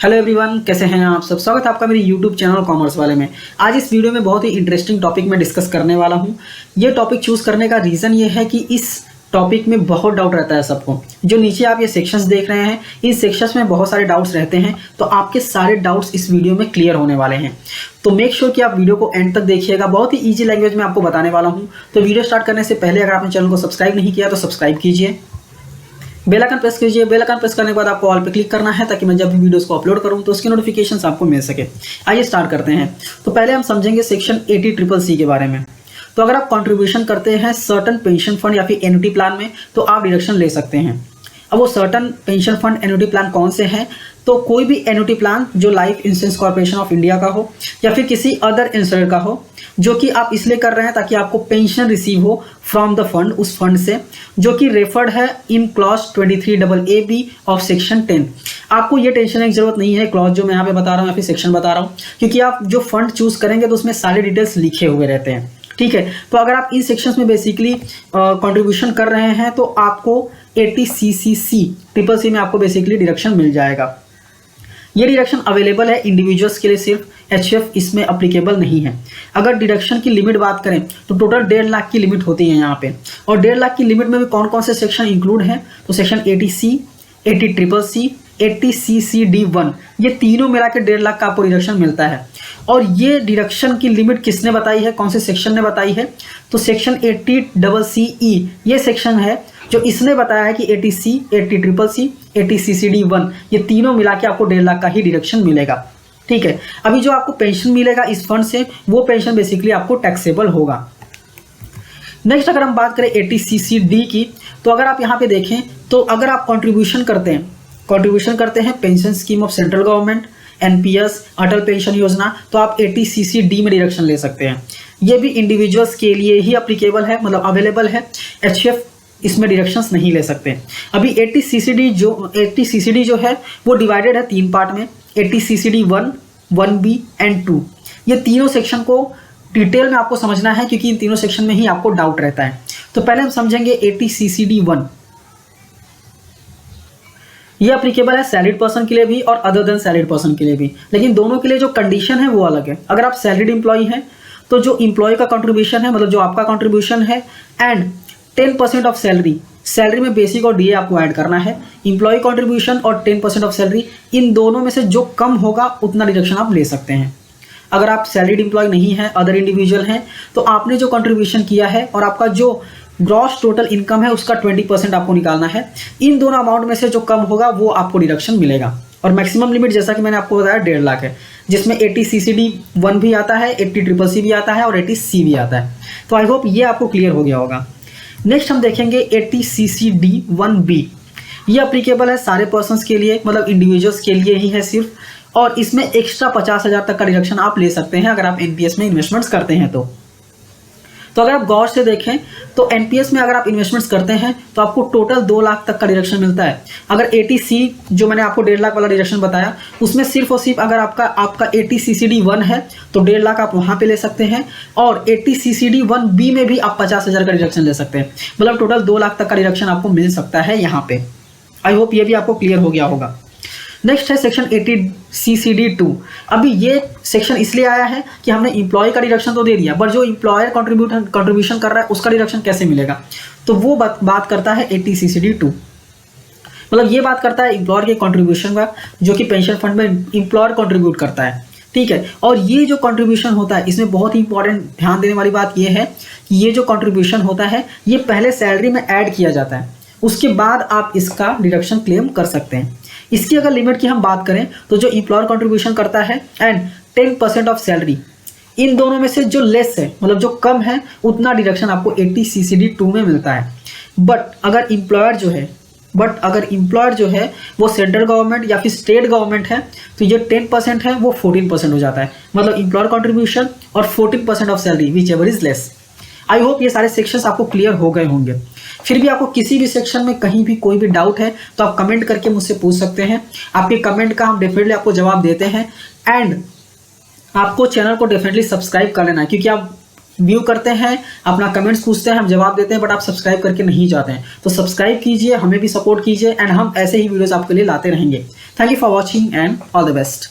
Hello everyone, कैसे हैं आप सब। स्वागत है आपका मेरे यूट्यूब चैनल कॉमर्स वाले में। आज इस वीडियो में बहुत ही इंटरेस्टिंग टॉपिक में डिस्कस करने वाला हूं। ये टॉपिक चूज करने का रीज़न ये है कि इस टॉपिक में बहुत डाउट रहता है सबको। जो नीचे आप ये सेक्शंस देख रहे हैं, इन सेक्शंस में बहुत सारे डाउट्स रहते हैं, तो आपके सारे डाउट्स इस वीडियो में क्लियर होने वाले हैं। तो मेक श्योर कि आप वीडियो को एंड तक देखिएगा। बहुत ही ईजी लैंग्वेज में आपको बताने वाला हूँ। तो वीडियो स्टार्ट करने से पहले अगर आपने चैनल को सब्सक्राइब नहीं किया तो सब्सक्राइब कीजिए, बेल आइकन प्रेस कीजिए। बेल आइकन प्रेस करने के बाद आपको ऑल पे क्लिक करना है ताकि मैं जब भी वीडियोस को अपलोड करूं तो उसकी नोटिफिकेशंस आपको मिल सके। आइए स्टार्ट करते हैं। तो पहले हम समझेंगे सेक्शन 80CCC के बारे में। तो अगर आप कंट्रीब्यूशन करते हैं सर्टन पेंशन फंड या फिर एन्युटी प्लान में तो आप डिडक्शन ले सकते हैं। अब वो certain pension fund annuity plan कौन से हैं? तो कोई भी एन्युटी प्लान जो life insurance corporation of India का हो या फिर किसी अदर इंश्योरेंस का हो, जो कि आप इसलिए कर रहे हैं ताकि आपको पेंशन रिसीव हो फ्रॉम द फंड, उस फंड से, जो कि रेफर्ड है in clause 23AA of section 10। आपको ये टेंशन की जरूरत नहीं है क्लॉज जो मैं यहाँ पे बता रहा हूँ या फिर सेक्शन बता रहा हूँ, क्योंकि आप जो फंड चूज करेंगे तो उसमें सारे डिटेल्स लिखे हुए रहते हैं। ठीक है, तो अगर आप इन सेक्शंस में बेसिकली कंट्रीब्यूशन कर रहे हैं तो आपको 80CCC में आपको बेसिकली डिडक्शन मिल जाएगा। ये डिडक्शन अवेलेबल है इंडिविजुअल्स के लिए, सिर्फ HF इसमें अप्लीकेबल नहीं है। अगर डिडक्शन की लिमिट बात करें तो टोटल 1.5 लाख की लिमिट होती है यहाँ पे। और 1.5 लाख की लिमिट में भी कौन कौन से सेक्शन इंक्लूड हैं? तो सेक्शन 80C, 80CCC, 80CCD1, ये तीनों मिला के 1.5 लाख का आपको डिडक्शन मिलता है। और ये डिडक्शन की लिमिट किसने बताई है, कौन से सेक्शन ने बताई है? तो सेक्शन 80CCE ये सेक्शन है जो इसने बताया है कि 80C, 80CCC, 80CCD1 ये तीनों मिला के आपको 1.5 लाख का ही डिडक्शन मिलेगा। ठीक है, अभी जो आपको पेंशन मिलेगा इस फंड से, वो पेंशन बेसिकली आपको टैक्सेबल होगा। नेक्स्ट अगर हम बात करें 80CCD की, तो अगर आप यहाँ पे देखें तो अगर आप कंट्रीब्यूशन करते हैं pension scheme of central government, NPS, Atal pension योजना, तो आप 80CCD में डिडक्शन ले सकते हैं। ये भी इंडिविजुअल्स के लिए ही अप्लीकेबल है, मतलब अवेलेबल है। HF इसमें डिडक्शंस नहीं ले सकते। अभी 80CCD जो है वो डिवाइडेड है 3 पार्ट में, 80CCD1, 1B एंड 2। ये तीनों सेक्शन को डिटेल में आपको समझना है क्योंकि इन तीनों सेक्शन में ही आपको डाउट रहता है। तो पहले हम समझेंगे 80CCD1। ये अप्लीकेबल है सैलरीड पर्सन के लिए भी और अदर देन सैलरीड पर्सन के लिए भी, लेकिन दोनों के लिए जो कंडीशन है वो अलग है। अगर आप सैलरीड एम्प्लॉई हैं तो जो एम्प्लॉय का कंट्रीब्यूशन है, मतलब जो आपका कंट्रीब्यूशन है, एंड 10% ऑफ सैलरी में बेसिक और DA आपको ऐड करना है। एम्प्लॉय कंट्रीब्यूशन और 10% ऑफ सैलरी, इन दोनों में से जो कम होगा उतना डिडक्शन आप ले सकते हैं। अगर आप सैलरीड एम्प्लॉय नहीं है, अदर इंडिविजुअल हैं, तो आपने जो कंट्रीब्यूशन किया है और आपका जो ग्रॉस टोटल इनकम है उसका 20% आपको निकालना है। इन दोनों अमाउंट में से जो कम होगा वो आपको डिडक्शन मिलेगा। और मैक्सिमम लिमिट जैसा कि मैंने आपको बताया 1.5 लाख है, जिसमें 80CCD1 भी आता है, 80CCC भी आता है और 80C भी आता है। तो आई होप ये आपको क्लियर हो गया होगा। नेक्स्ट हम देखेंगे 80CCD1B। ये अप्लीकेबल है सारे पर्सन्स के लिए, मतलब इंडिविजुअल्स के लिए ही है सिर्फ, और इसमें एक्स्ट्रा 50,000 तक का डिडक्शन आप ले सकते हैं अगर आप NPS में इन्वेस्टमेंट्स करते हैं तो अगर आप गौर से देखें तो NPS में अगर आप इन्वेस्टमेंट्स करते हैं तो आपको टोटल 2 लाख तक का डिडक्शन मिलता है। अगर 80C जो मैंने आपको 1.5 लाख वाला डिडक्शन बताया, उसमें सिर्फ और सिर्फ अगर आपका 80CCD1 है तो 1.5 लाख आप वहां पे ले सकते हैं, और 80CCD1B में भी आप 50,000 का डिडक्शन ले सकते हैं। मतलब टोटल 2 लाख तक का डिडक्शन आपको मिल सकता है यहाँ पे। आई होप ये भी आपको क्लियर हो गया होगा। नेक्स्ट है सेक्शन 80CCD2। अभी ये सेक्शन इसलिए आया है कि हमने एम्प्लॉय का डिडक्शन तो दे दिया, बट जो एम्प्लॉयर कंट्रीब्यूशन कर रहा है उसका डिडक्शन कैसे मिलेगा, तो वो बात करता है 80CCD2। मतलब ये बात करता है एम्प्लॉयर के कंट्रीब्यूशन का, जो कि पेंशन फंड में एम्प्लॉयर कंट्रीब्यूट करता है। ठीक है, और ये जो कंट्रीब्यूशन होता है इसमें बहुत ही इंपॉर्टेंट ध्यान देने वाली बात ये है कि ये जो कंट्रीब्यूशन होता है ये पहले सैलरी में ऐड किया जाता है, उसके बाद आप इसका डिडक्शन क्लेम कर सकते हैं। इसकी अगर लिमिट की हम बात करें तो जो एम्प्लॉयर कंट्रीब्यूशन करता है एंड 10% ऑफ सैलरी, इन दोनों में से जो लेस है, मतलब जो कम है, उतना डिडक्शन आपको 80CCD2 में मिलता है। बट अगर एम्प्लॉयर जो है वो सेंट्रल गवर्नमेंट या फिर स्टेट गवर्नमेंट है तो ये 10% है वो 14% हो जाता है। मतलब एम्प्लॉयर कंट्रीब्यूशन और 14% of salary, which ever is less. I hope ये सारे सेक्शंस आपको क्लियर हो गए होंगे। फिर भी आपको किसी भी सेक्शन में कहीं भी कोई भी डाउट है तो आप कमेंट करके मुझसे पूछ सकते हैं। आपके कमेंट का हम डेफिनेटली आपको जवाब देते हैं। एंड आपको चैनल को डेफिनेटली सब्सक्राइब कर लेना है, क्योंकि आप व्यू करते हैं, अपना कमेंट्स पूछते हैं, हम जवाब देते हैं, बट आप सब्सक्राइब करके नहीं जाते हैं। तो सब्सक्राइब कीजिए, हमें भी सपोर्ट कीजिए, एंड हम ऐसे ही वीडियोस आपके लिए लाते रहेंगे। Thank you for watching and all the best.